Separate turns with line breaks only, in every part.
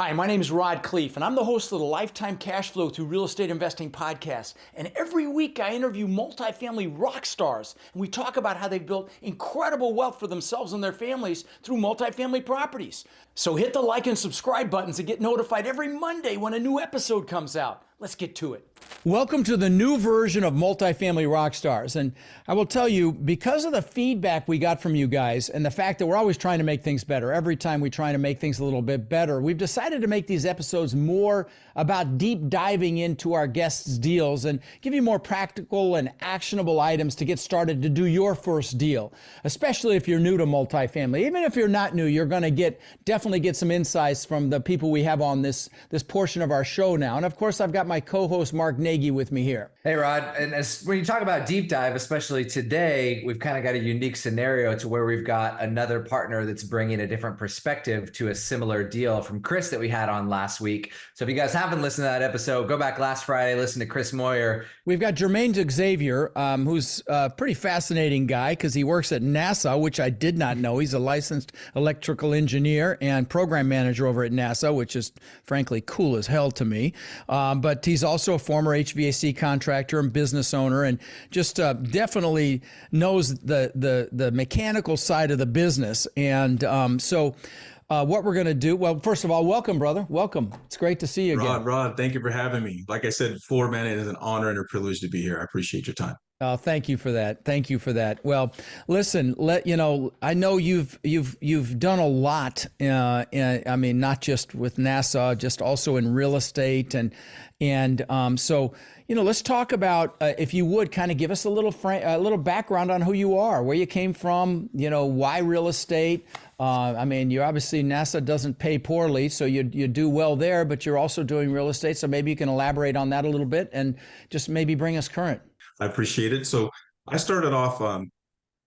Hi, my name is Rod Khleif, and I'm the host of the Lifetime Cash Flow Through Real Estate Investing podcast. And every week I interview multifamily rock stars, and we talk about how they've built incredible wealth for themselves and their families through multifamily properties. So hit the like and subscribe buttons to get notified every Monday when a new episode comes out. Let's get to it. Welcome to the new version of Multifamily Rockstars. And I will tell you, because of the feedback we got from you guys and the fact that we're always trying to make things better, every time we try to make things a little bit better, we've decided to make these episodes more about deep diving into our guests' deals and give you more practical and actionable items to get started to do your first deal, especially if you're new to multifamily. Even if you're not new, you're going to definitely get some insights from the people we have on this portion of our show now. And of course, I've got my co-host Mark Nagy with me here.
Hey, Rod. And when you talk about deep dive, especially today, we've kind of got a unique scenario to where we've got another partner that's bringing a different perspective to a similar deal from Chris that we had on last week. So if you guys haven't listened to that episode, go back last Friday, listen to Chris Moyer.
We've got Jermaine Xavier, who's a pretty fascinating guy because he works at NASA, which I did not know. He's a licensed electrical engineer and program manager over at NASA, which is frankly cool as hell to me. But he's also a former HVAC contractor and business owner, and just definitely knows the mechanical side of the business. And so what we're going to do, well, first of all, welcome, brother. Welcome. It's great to see you again.
Rod, thank you for having me. Like I said before, man, it is an honor and a privilege to be here. I appreciate your time.
Thank you for that. Thank you for that. Well, listen, I know you've done a lot. I mean, not just with NASA, just also in real estate, so let's talk about, if you would, kind of give us a little background on who you are, where you came from, why real estate. I mean, you obviously, NASA doesn't pay poorly, so you do well there, but you're also doing real estate. So maybe you can elaborate on that a little bit and just maybe bring us current.
I appreciate it. So I started off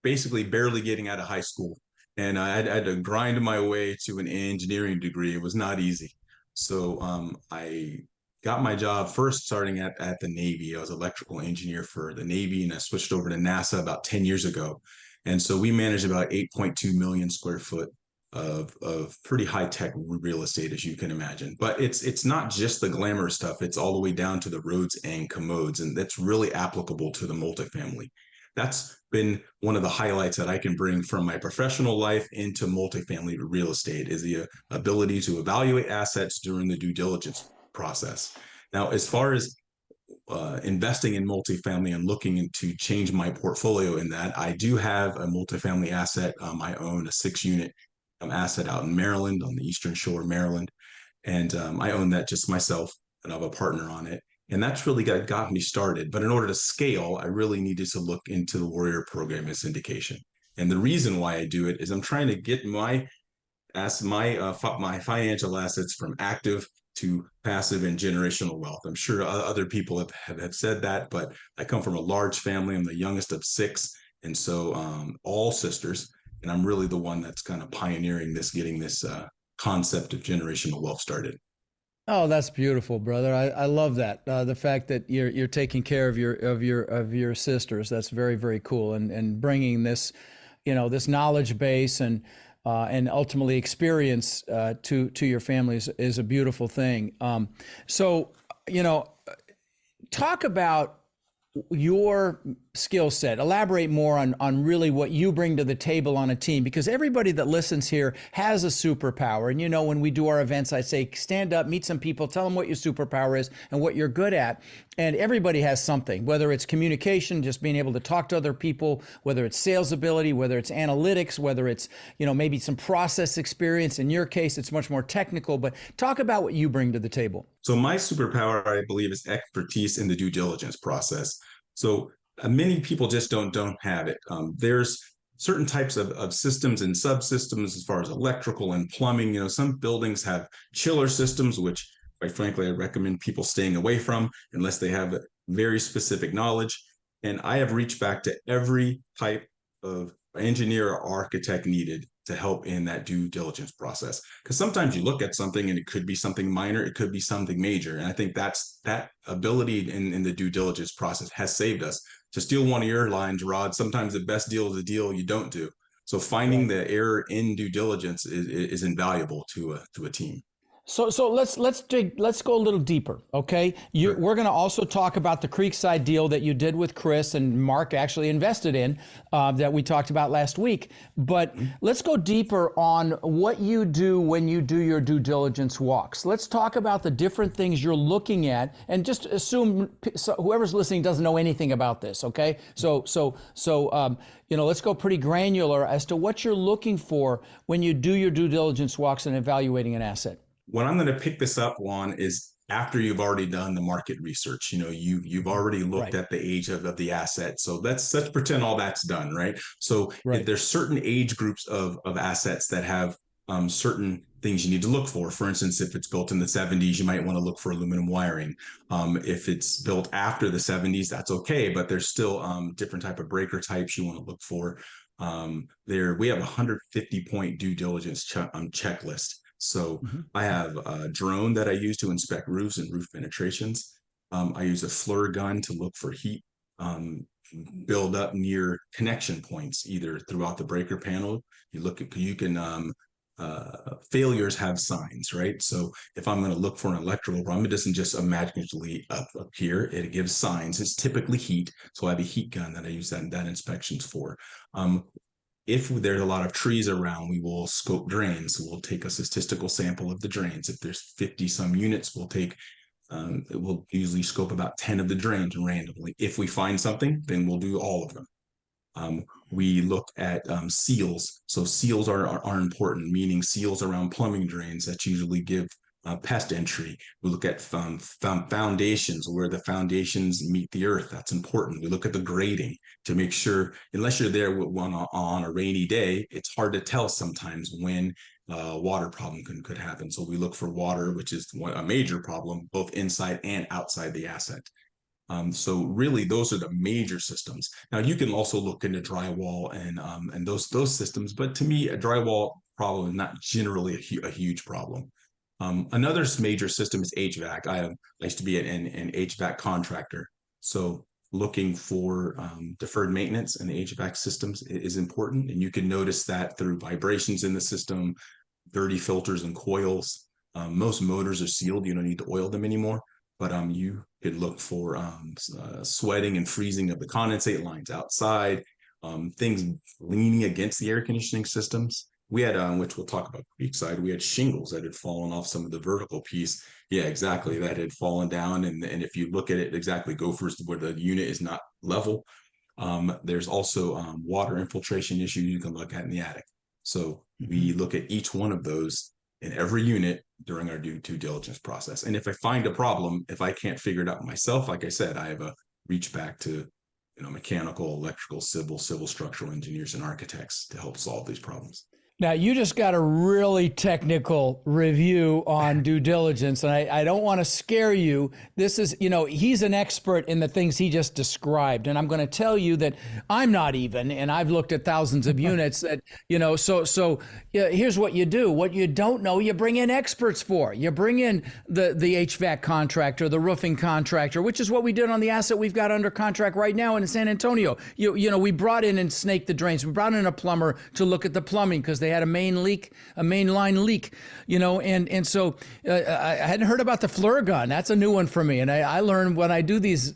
basically barely getting out of high school, and I had to grind my way to an engineering degree. It was not easy. So I got my job first starting at the Navy. I was an electrical engineer for the Navy, and I switched over to NASA about 10 years ago. And so we managed about 8.2 million square foot of pretty high-tech real estate, as you can imagine. But it's not just the glamorous stuff. It's all the way down to the roads and commodes, and that's really applicable to the multifamily. That's been one of the highlights that I can bring from my professional life into multifamily real estate, is the ability to evaluate assets during the due diligence process. Now, as far as investing in multifamily and looking to change my portfolio in that, I do have a multifamily asset. I own a 6-unit asset out in Maryland, on the Eastern Shore of Maryland. And I own that just myself, and I have a partner on it. And that's really got me started. But in order to scale, I really needed to look into the Warrior program and syndication. And the reason why I do it is I'm trying to get my financial assets from active to passive and generational wealth. I'm sure other people have said that, but I come from a large family. I'm the youngest of 6. And so all sisters. And I'm really the one that's kind of pioneering this, getting this concept of generational wealth started.
Oh, that's beautiful, brother. I love that. The fact that you're taking care of your sisters. That's very, very cool. And bringing this, this knowledge base and ultimately experience to your families is a beautiful thing. So, talk about your skill set. Elaborate more on really what you bring to the table on a team, because everybody that listens here has a superpower. And when we do our events, I say, stand up, meet some people, tell them what your superpower is and what you're good at. And everybody has something, whether it's communication, just being able to talk to other people, whether it's sales ability, whether it's analytics, whether it's, maybe some process experience. In your case, it's much more technical, but talk about what you bring to the table.
So my superpower, I believe, is expertise in the due diligence process. So many people just don't have it. There's certain types of systems and subsystems as far as electrical and plumbing. Some buildings have chiller systems, which quite frankly, I recommend people staying away from unless they have very specific knowledge. And I have reached back to every type of engineer or architect needed to help in that due diligence process. Because sometimes you look at something and it could be something minor, it could be something major. And I think that ability in the due diligence process has saved us. To steal one of your lines, Rod, sometimes the best deal is a deal you don't do. So finding the error in due diligence is invaluable to a team.
So let's go a little deeper, okay?
Sure.
We're going to also talk about the Creekside deal that you did with Chris and Mark actually invested in, that we talked about last week. But let's go deeper on what you do when you do your due diligence walks. Let's talk about the different things you're looking at, and just assume whoever's listening doesn't know anything about this, okay? Let's go pretty granular as to what you're looking for when you do your due diligence walks and evaluating an asset.
What I'm going to pick this up on is after you've already done the market research. You've already looked at the age of the asset. So let's pretend all that's done, right? So there's certain age groups of assets that have certain things you need to look for. For instance, if it's built in the 70s, you might want to look for aluminum wiring. If it's built after the 70s, that's okay, but there's still different type of breaker types you want to look for. We have a 150-point due diligence checklist. So I have a drone that I use to inspect roofs and roof penetrations. I use a FLIR gun to look for heat build up near connection points, either throughout the breaker panel. Failures have signs, right? So if I'm going to look for an electrical problem, it doesn't just magically appear. It gives signs. It's typically heat. So I have a heat gun that I use that inspections for. If there's a lot of trees around, we will scope drains. So we'll take a statistical sample of the drains. If there's 50 some units, we'll usually scope about 10 of the drains randomly. If we find something, then we'll do all of them. We look at seals. So seals are important, meaning seals around plumbing drains that usually give pest entry. We look at foundations, where the foundations meet the earth. That's important. We look at the grading to make sure, unless you're there on a rainy day, it's hard to tell sometimes when water problem could happen. So we look for water, which is a major problem, both inside and outside the asset. So really, those are the major systems. Now you can also look into drywall and those systems, but to me, a drywall problem is not generally a huge problem. Another major system is HVAC. I used to be an HVAC contractor, so looking for deferred maintenance in the HVAC systems is important, and you can notice that through vibrations in the system, dirty filters and coils. Most motors are sealed; you don't need to oil them anymore. But you could look for sweating and freezing of the condensate lines outside, things leaning against the air conditioning systems. We had, which we'll talk about Creekside, we had shingles that had fallen off some of the vertical piece. Yeah, exactly. That had fallen down. And if you look at it exactly, gophers where the unit is not level. There's also water infiltration issues you can look at in the attic. So we look at each one of those in every unit during our due diligence process. And if I find a problem, if I can't figure it out myself, like I said, I have a reach back to mechanical, electrical, civil structural engineers and architects to help solve these problems.
Now, you just got a really technical review on due diligence, and I don't want to scare you. This is, he's an expert in the things he just described, and I'm going to tell you that I'm not even, and I've looked at thousands of units that, so here's what you do. What you don't know, you bring in experts for. You bring in the HVAC contractor, the roofing contractor, which is what we did on the asset we've got under contract right now in San Antonio. We brought in and snaked the drains. We brought in a plumber to look at the plumbing because they had a main line leak, and so I hadn't heard about the FLIR gun. That's a new one for me. And I learned when I do these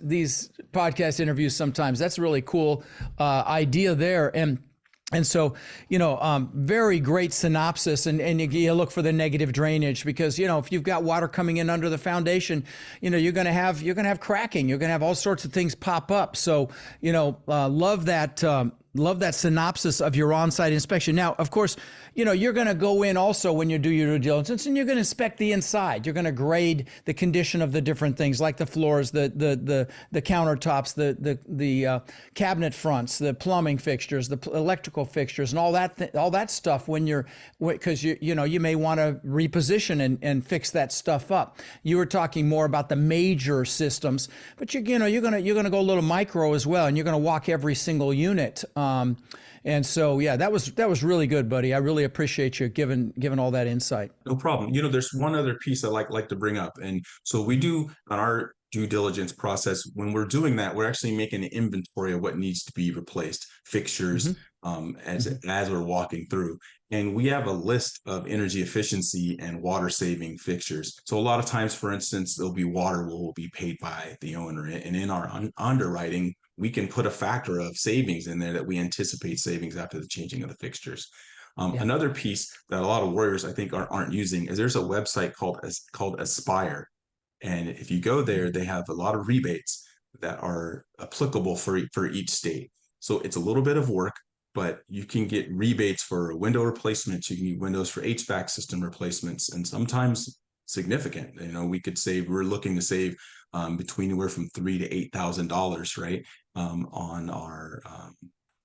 podcast interviews sometimes, that's a really cool idea there. And so, very great synopsis, and you look for the negative drainage because, if you've got water coming in under the foundation, you're going to have cracking, you're going to have all sorts of things pop up. So, love that synopsis of your on-site inspection. Now, of course, you're going to go in also when you do your due diligence, and you're going to inspect the inside. You're going to grade the condition of the different things, like the floors, the countertops, the cabinet fronts, the plumbing fixtures, the electrical fixtures, and all that stuff. Because you may want to reposition and fix that stuff up. You were talking more about the major systems, but you're going to go a little micro as well, and you're going to walk every single unit. And so, yeah, that was really good, buddy. I really appreciate you giving all that insight.
No problem. There's one other piece I like to bring up. And so we do on our due diligence process, when we're doing that, we're actually making an inventory of what needs to be replaced, fixtures, as we're walking through. And we have a list of energy efficiency and water saving fixtures. So a lot of times, for instance, there'll be water will be paid by the owner. And in our underwriting, we can put a factor of savings in there that we anticipate savings after the changing of the fixtures. Another piece that a lot of warriors, I think, aren't using is there's a website called Aspire. And if you go there, they have a lot of rebates that are applicable for each state. So it's a little bit of work, but you can get rebates for window replacements. You can get windows for HVAC system replacements, and sometimes significant. You know, we're looking to save between anywhere from $3,000 to $8,000, right, on our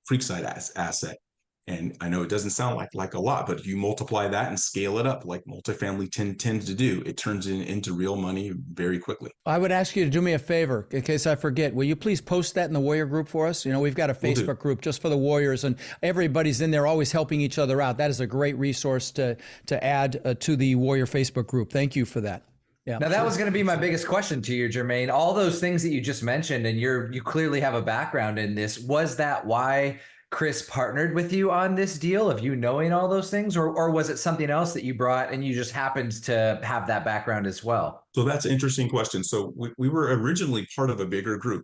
Creekside asset. And I know it doesn't sound like a lot, but if you multiply that and scale it up like multifamily tends to do, it turns into real money very quickly.
I would ask you to do me a favor in case I forget. Will you please post that in the Warrior group for us? You know, we've got a Facebook group just for the Warriors, and everybody's in there always helping each other out. That is a great resource to add to the Warrior Facebook group. Thank you for that.
Yeah. Now that was going to be my biggest question to you, Jermaine. All those things that you just mentioned, and you clearly have a background in this. Was that why Chris partnered with you on this deal, of you knowing all those things, or was it something else that you brought and you just happened to have that background as well?
So that's an interesting question. So we were originally part of a bigger group,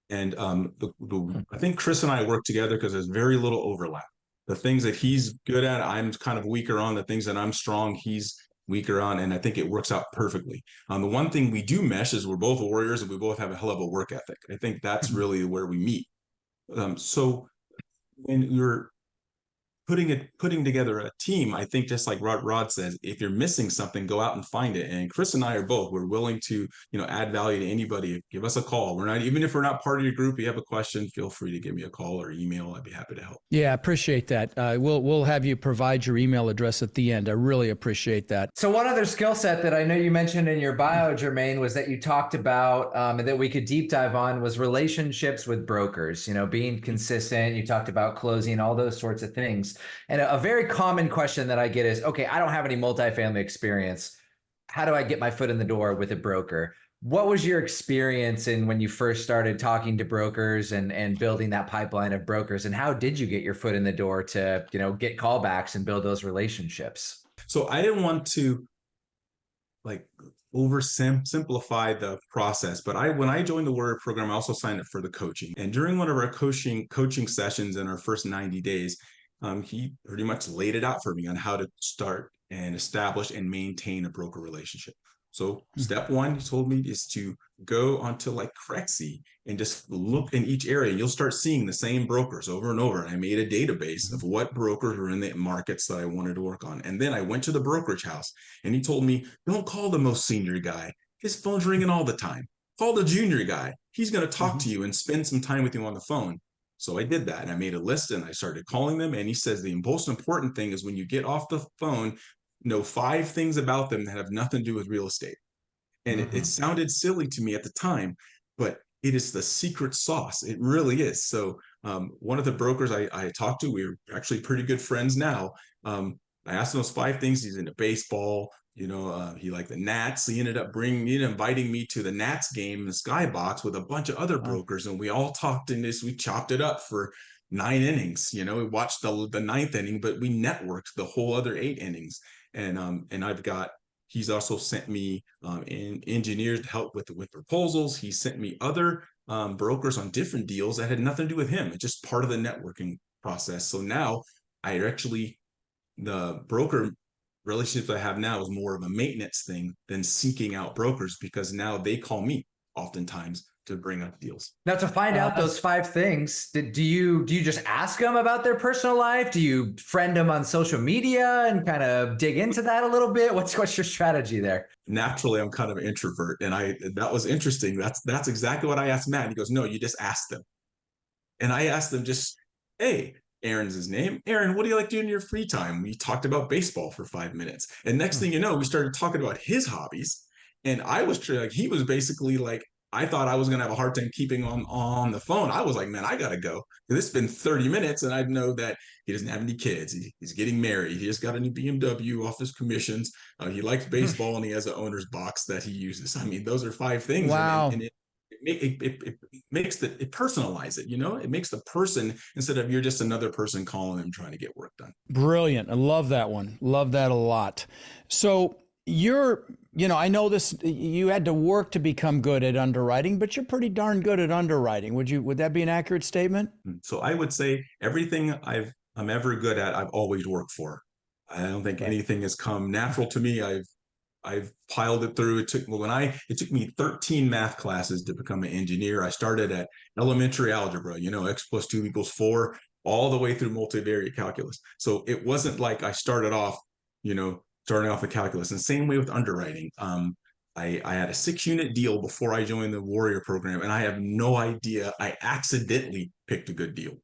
and I think Chris and I worked together because there's very little overlap. The things that he's good at, I'm kind of weaker on. The things that I'm strong, he's weaker on, and I think it works out perfectly. The one thing we do mesh is we're both warriors and we both have a hell of a work ethic. I think that's really where we meet. So when you're putting together a team, I think just like Rod says, if you're missing something, go out and find it. And Chris and I are both, we're willing to, add value to anybody. Give us a call. Even if we're not part of your group, you have a question, feel free to give me a call or email. I'd be happy to help.
Yeah, appreciate that. We'll have you provide your email address at the end. I really appreciate that.
So one other skill set that I know you mentioned in your bio, Jermaine, was that you talked about that we could deep dive on was relationships with brokers, being consistent. You talked about closing, all those sorts of things. And a very common question that I get is, okay, I don't have any multifamily experience. How do I get my foot in the door with a broker? What was your experience in when you first started talking to brokers and building that pipeline of brokers? And how did you get your foot in the door to, get callbacks and build those relationships?
So I didn't want to oversimplify the process, but when I joined the Warrior program, I also signed up for the coaching. And during one of our coaching sessions in our first 90 days, he pretty much laid it out for me on how to start and establish and maintain a broker relationship. So step one, he told me, is to go onto Creekside and just look in each area. You'll start seeing the same brokers over and over. And I made a database of what brokers were in the markets that I wanted to work on. And then I went to the brokerage house and he told me, don't call the most senior guy. His phone's ringing all the time. Call the junior guy. He's going to talk to you and spend some time with you on the phone. So I did that and I made a list and I started calling them. And he says the most important thing is when you get off the phone, know 5 things about them that have nothing to do with real estate. And it sounded silly to me at the time, but it is the secret sauce. It really is. So one of the brokers I talked to, we're actually pretty good friends now. I asked him those 5 things. He's into baseball. He liked the Nats. He ended up inviting me to the Nats game in the Skybox with a bunch of other brokers. And we all talked in this. We chopped it up for 9 innings. We watched the 9th inning, but we networked the whole other 8 innings. And he's also sent me engineers to help with proposals. He sent me other brokers on different deals that had nothing to do with him. It's just part of the networking process. So now the broker relationship I have now is more of a maintenance thing than seeking out brokers, because now they call me oftentimes to bring up deals.
Now, to find out those 5 things, do you just ask them about their personal life? Do you friend them on social media and kind of dig into that a little bit? What's your strategy there?
Naturally, I'm kind of an introvert, and that was interesting. That's exactly what I asked Matt. And he goes, "No, you just ask them." And I asked them just, "Hey, Aaron's his name. Aaron, what do you like doing in your free time?" We talked about baseball for 5 minutes. And next thing you know, we started talking about his hobbies. And I was he was basically like, I thought I was going to have a hard time keeping on the phone. I was like, man, I got to go. It's been 30 minutes and I know that he doesn't have any kids. He's getting married. He just got a new BMW off his commissions. He likes baseball and he has an owner's box that he uses. I mean, those are 5 things.
Wow.
And it makes it personalize it, it makes the person instead of you're just another person calling them trying to get work done.
Brilliant. I love that one. Love that a lot. So I know this, you had to work to become good at underwriting, but you're pretty darn good at underwriting. Would that be an accurate statement?
So I would say everything I'm ever good at, I've always worked for. I don't think anything has come natural to me. I've piled it through. It took me 13 math classes to become an engineer. I started at elementary algebra, x plus 2 equals 4, all the way through multivariate calculus. So it wasn't like I starting off with calculus. And same way with underwriting. I had a 6-unit deal before I joined the Warrior program, and I have no idea. I accidentally picked a good deal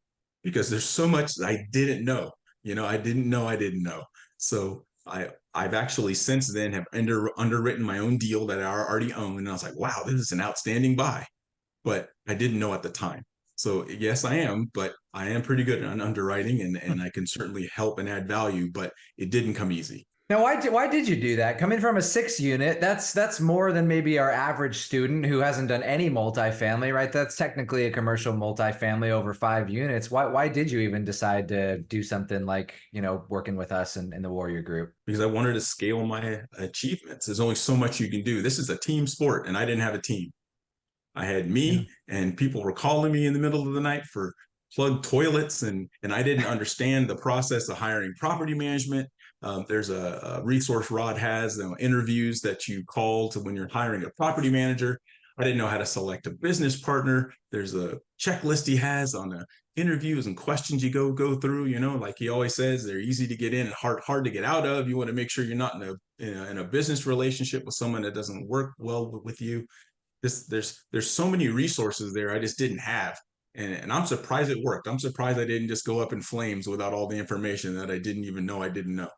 because there's so much I didn't know. I didn't know. So I've actually since then have underwritten my own deal that I already own, and I was like, wow, this is an outstanding buy, but I didn't know at the time. So yes, I am, but I am pretty good at underwriting, and I can certainly help and add value, but it didn't come easy.
Now, why did you do that? Coming from a 6-unit, that's more than maybe our average student who hasn't done any multifamily, right? That's technically a commercial multifamily over 5 units. Why did you even decide to do something like, working with us in the Warrior Group?
Because I wanted to scale my achievements. There's only so much you can do. This is a team sport, and I didn't have a team. I had me, and people were calling me in the middle of the night for plugged toilets, and I didn't understand the process of hiring property management. There's a resource Rod has, interviews that you call to when you're hiring a property manager. I didn't know how to select a business partner. There's a checklist he has on the interviews and questions you go through. Like he always says, they're easy to get in and hard to get out of. You want to make sure you're not in a business relationship with someone that doesn't work well with you. There's so many resources there I just didn't have. And I'm surprised it worked. I'm surprised I didn't just go up in flames without all the information that I didn't even know I didn't know.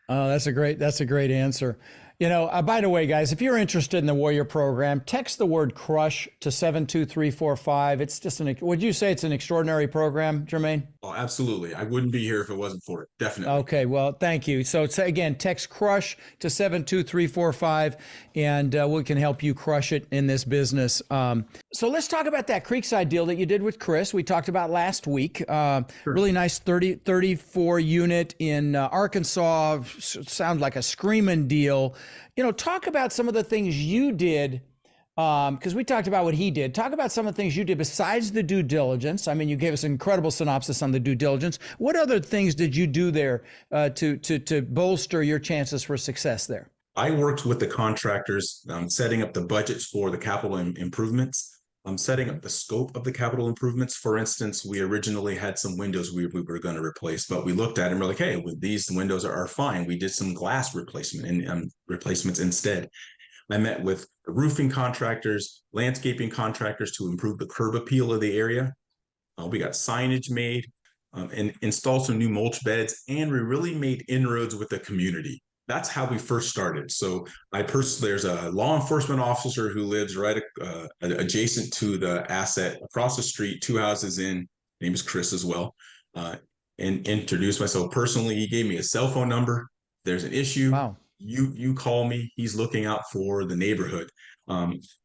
Oh, that's a great answer. By the way, guys, if you're interested in the Warrior program, text the word CRUSH to 72345. It's just would you say it's an extraordinary program, Jermaine?
Oh, absolutely. I wouldn't be here if it wasn't for it. Definitely.
Okay, well, thank you. So again, text CRUSH to 72345, and we can help you crush it in this business. So let's talk about that Creekside deal that you did with Chris. We talked about last week. Sure. Really nice 34 unit in Arkansas. Sounds like a screaming deal. Talk about some of the things you did, because we talked about what he did. Talk about some of the things you did besides the due diligence. I mean, you gave us an incredible synopsis on the due diligence. What other things did you do there to bolster your chances for success there?
I worked with the contractors, setting up the budgets for the capital improvements. Setting up the scope of the capital improvements. For instance, we originally had some windows we were going to replace, but we looked at it and we're like, hey, these windows are fine. We did some glass replacement and replacements instead. I met with roofing contractors, landscaping contractors to improve the curb appeal of the area. We got signage made and installed some new mulch beds, and we really made inroads with the community. That's how we first started. So there's a law enforcement officer who lives right adjacent to the asset across the street, 2 houses in. Name is Chris as well. And introduced myself personally. He gave me a cell phone number. There's an issue.
Wow.
You call me. He's looking out for the neighborhood.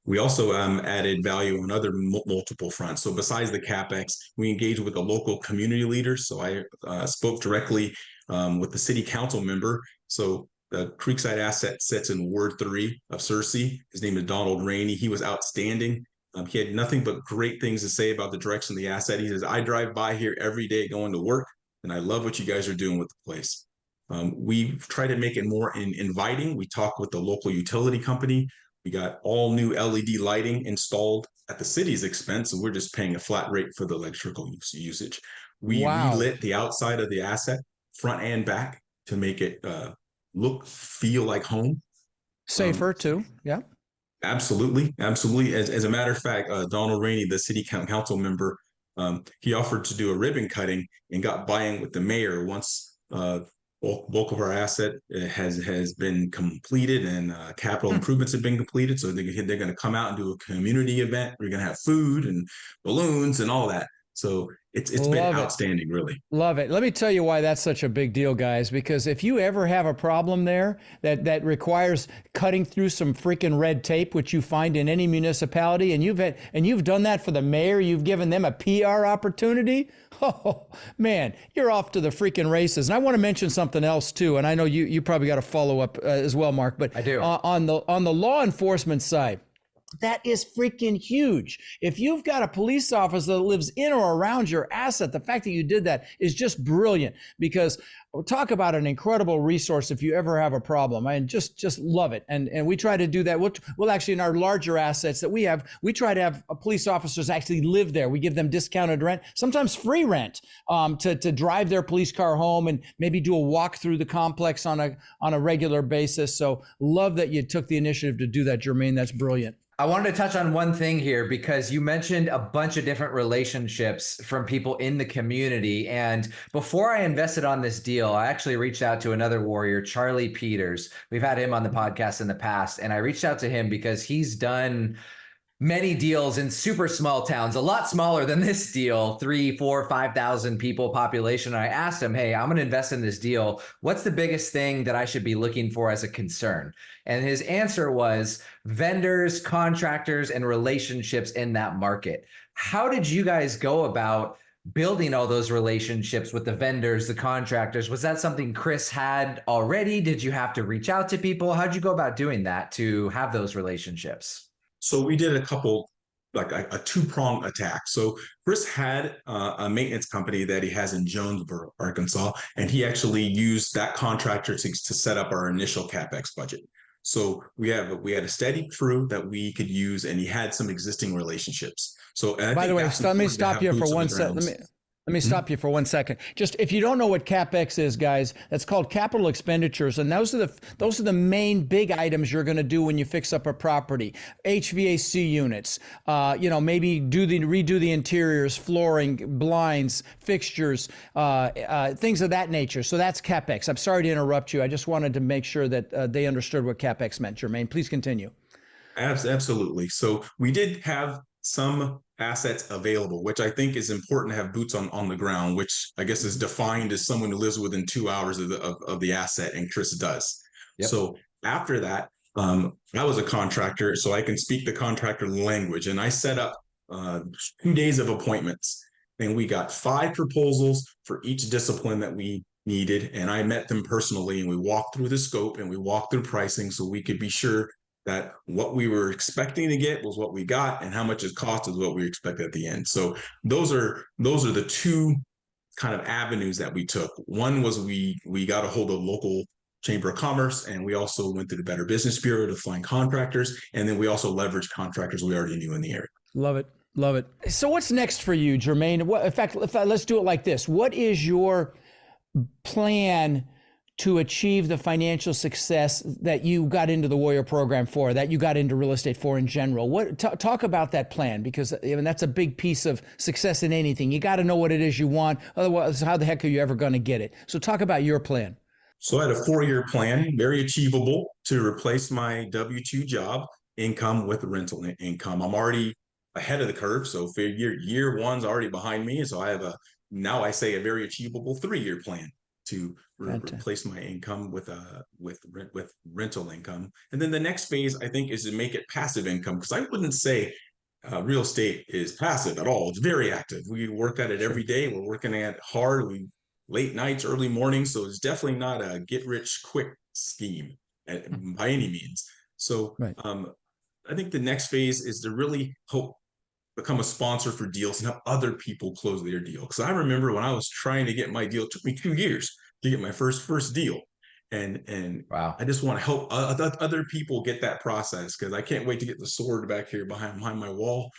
We also added value on other multiple fronts. So besides the Capex, we engaged with the local community leaders. So I spoke directly with the city council member. So the Creekside asset sits in Ward 3 of Searcy. His name is Donald Rainey. He was outstanding. He had nothing but great things to say about the direction of the asset. He says, I drive by here every day going to work, and I love what you guys are doing with the place. We try to make it more inviting. We talk with the local utility company. We got all new LED lighting installed at the city's expense, and we're just paying a flat rate for the electrical usage. We relit the outside of the asset, front and back, to make it feel like home.
Safer too. Yeah.
Absolutely. As a matter of fact, Donald Rainey, the city council member, he offered to do a ribbon cutting and got buy-in with the mayor once bulk of our asset has been completed, and capital improvements have been completed. So they're going to come out and do a community event. We're going to have food and balloons and all that. So it's been
Love it.
outstanding, really.
Love it. Let me tell you why that's such a big deal, guys, because if you ever have a problem there that requires cutting through some freaking red tape, which you find in any municipality, and you've done that for the mayor, you've given them a PR opportunity. Oh man, you're off to the freaking races. And I want to mention something else too, and I know you probably got a follow up as well, Mark, but
I do.
On the law enforcement side, that is freaking huge. If you've got a police officer that lives in or around your asset, the fact that you did that is just brilliant, because talk about an incredible resource if you ever have a problem. I just love it. And we try to do that. We'll actually, in our larger assets that we have, we try to have police officers actually live there. We give them discounted rent, sometimes free rent, to drive their police car home and maybe do a walk through the complex on a regular basis. So love that you took the initiative to do that, Jermaine. That's brilliant.
I wanted to touch on one thing here, because you mentioned a bunch of different relationships from people in the community. And before I invested on this deal, I actually reached out to another warrior, Charlie Peters. We've had him on the podcast in the past. And I reached out to him because he's done many deals in super small towns, a lot smaller than this deal, 3, 4, 5,000 people population. And I asked him, hey, I'm going to invest in this deal. What's the biggest thing that I should be looking for as a concern? And his answer was vendors, contractors, and relationships in that market. How did you guys go about building all those relationships with the vendors, the contractors? Was that something Chris had already? Did you have to reach out to people? How'd you go about doing that to have those relationships?
So we did a couple, like a two-prong attack. So Chris had a maintenance company that he has in Jonesboro, Arkansas, and he actually used that contractor to set up our initial Capex budget. So we had a steady crew that we could use, and he had some existing relationships. So
by the way, let me stop you for 1 second. Let me stop you for 1 second. Just if you don't know what Capex is, guys, that's called capital expenditures, and those are the main big items you're going to do when you fix up a property. HVAC units, maybe redo the interiors, flooring, blinds, fixtures, things of that nature. So that's Capex. I'm sorry to interrupt you. I just wanted to make sure that they understood what Capex meant. Jermaine, please continue.
Absolutely. So we did have some assets available, which I think is important to have boots on the ground, which I guess is defined as someone who lives within 2 hours of the asset, and Chris does. Yep. So after that, I was a contractor, so I can speak the contractor language, and I set up 2 days of appointments, and we got 5 proposals for each discipline that we needed, and I met them personally, and we walked through the scope and we walked through pricing so we could be sure that what we were expecting to get was what we got, and how much it cost is what we expected at the end. So those are the 2 kind of avenues that we took. One was we got a hold of local Chamber of Commerce, and we also went to the Better Business Bureau to find contractors, and then we also leveraged contractors we already knew in the area.
Love it. Love it. So what's next for you, Jermaine? In fact, let's do it like this. What is your plan to achieve the financial success that you got into the Warrior program for, that you got into real estate for in general? Talk about that plan, because that's a big piece of success in anything. You got to know what it is you want. Otherwise, how the heck are you ever going to get it? So talk about your plan.
So I had a 4-year plan, very achievable, to replace my W-2 job income with rental income. I'm already ahead of the curve. So for year one's already behind me. So I have a very achievable 3-year plan to replace my income with rental income. And then the next phase, I think, is to make it passive income, because I wouldn't say real estate is passive at all. It's very active. We work at it every day. We're working at it hard. Late nights, early mornings. So it's definitely not a get rich quick scheme by any means. So right. I think the next phase is to really become a sponsor for deals and have other people close their deal. Because I remember when I was trying to get my deal, it took me 2 years to get my first deal. And wow. I just want to help other people get that process, because I can't wait to get the sword back here behind my wall.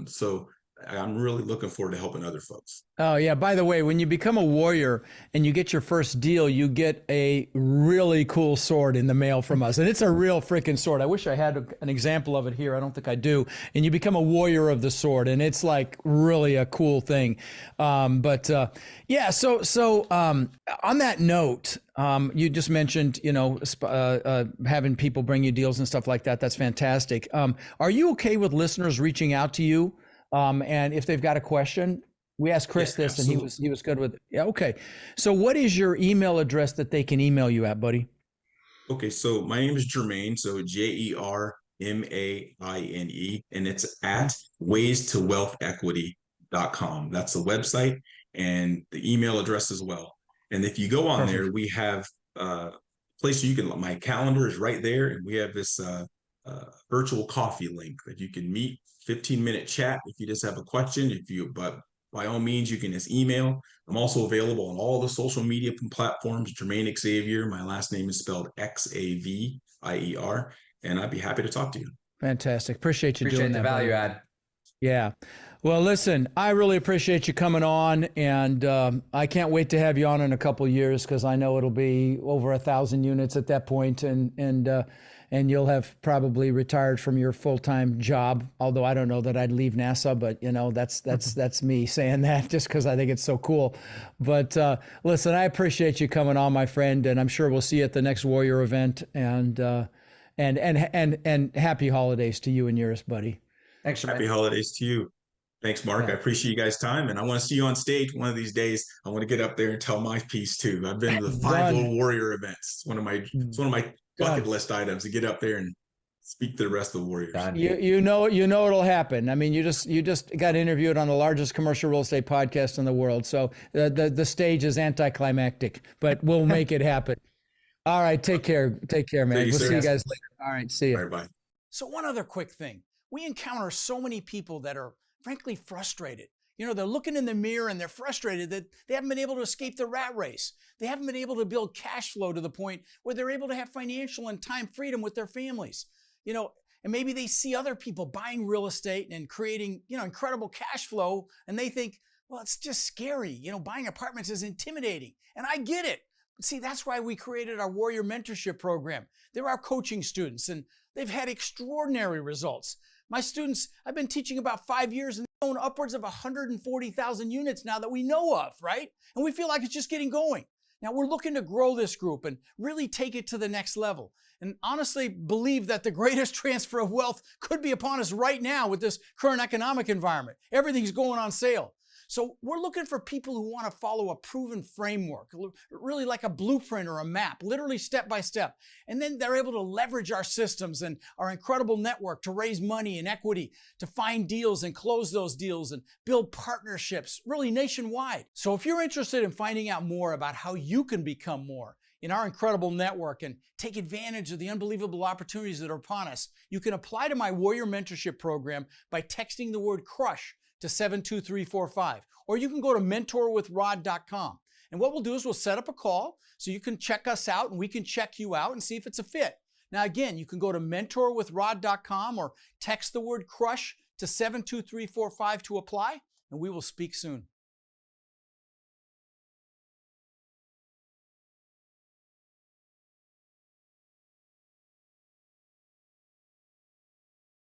So I'm really looking forward to helping other folks.
Oh, yeah. By the way, when you become a warrior and you get your first deal, you get a really cool sword in the mail from us. And it's a real freaking sword. I wish I had an example of it here. I don't think I do. And you become a warrior of the sword. And it's like really a cool thing. Yeah, so on that note, you just mentioned, having people bring you deals and stuff like that. That's fantastic. Are you okay with listeners reaching out to you? And if they've got a question? We asked Chris this, absolutely. And he was good with it. Yeah, okay. So what is your email address that they can email you at, buddy?
Okay, so my name is Jermaine, so Jermaine, and it's at waystowealthequity.com. That's the website and the email address as well. And if you go on there, we have a place you can, my calendar is right there, and we have this virtual coffee link that you can meet, 15-minute chat if you just have a question. But by all means, you can just email. I'm also available on all the social media platforms, Jermaine Xavier. My last name is spelled Xavier, and I'd be happy to talk to you.
Fantastic. Appreciate you doing that.
Appreciate the value add.
Yeah. Well, listen, I really appreciate you coming on, and I can't wait to have you on in a couple of years, because I know it'll be over 1,000 units at that point, and you'll have probably retired from your full-time job. Although I don't know that I'd leave NASA, but that's me saying that just because I think it's so cool. But listen, I appreciate you coming on, my friend, and I'm sure we'll see you at the next Warrior event. And happy holidays to you and yours, buddy.
Thanks, Jermaine.
Happy holidays to you. Thanks, Mark. Yeah. I appreciate you guys' time, and I want to see you on stage one of these days. I want to get up there and tell my piece too. I've been to the 5 Little Warrior events. It's one of my bucket list items to get up there and speak to the rest of the Warriors.
You know it'll happen. I mean, you just got interviewed on the largest commercial real estate podcast in the world. So the stage is anticlimactic, but we'll make it happen. All right, take care, man. We'll see you guys later. All right, see you.
All right, bye.
So one other quick thing. We encounter so many people that are frankly frustrated. They're looking in the mirror and they're frustrated that they haven't been able to escape the rat race. They haven't been able to build cash flow to the point where they're able to have financial and time freedom with their families. And maybe they see other people buying real estate and creating, incredible cash flow, and they think, well, it's just scary. Buying apartments is intimidating. And I get it. But see, that's why we created our Warrior Mentorship Program. They're our coaching students, and they've had extraordinary results. My students, I've been teaching about 5 years, and they own upwards of 140,000 units now that we know of, right? And we feel like it's just getting going. Now we're looking to grow this group and really take it to the next level. And honestly believe that the greatest transfer of wealth could be upon us right now with this current economic environment. Everything's going on sale. So we're looking for people who want to follow a proven framework, really like a blueprint or a map, literally step by step. And then they're able to leverage our systems and our incredible network to raise money and equity, to find deals and close those deals and build partnerships, really nationwide. So if you're interested in finding out more about how you can become more in our incredible network and take advantage of the unbelievable opportunities that are upon us, you can apply to my Warrior Mentorship Program by texting the word CRUSH to 72345, or you can go to mentorwithrod.com. And what we'll do is we'll set up a call so you can check us out and we can check you out and see if it's a fit. Now again, you can go to mentorwithrod.com or text the word CRUSH to 72345 to apply, and we will speak soon.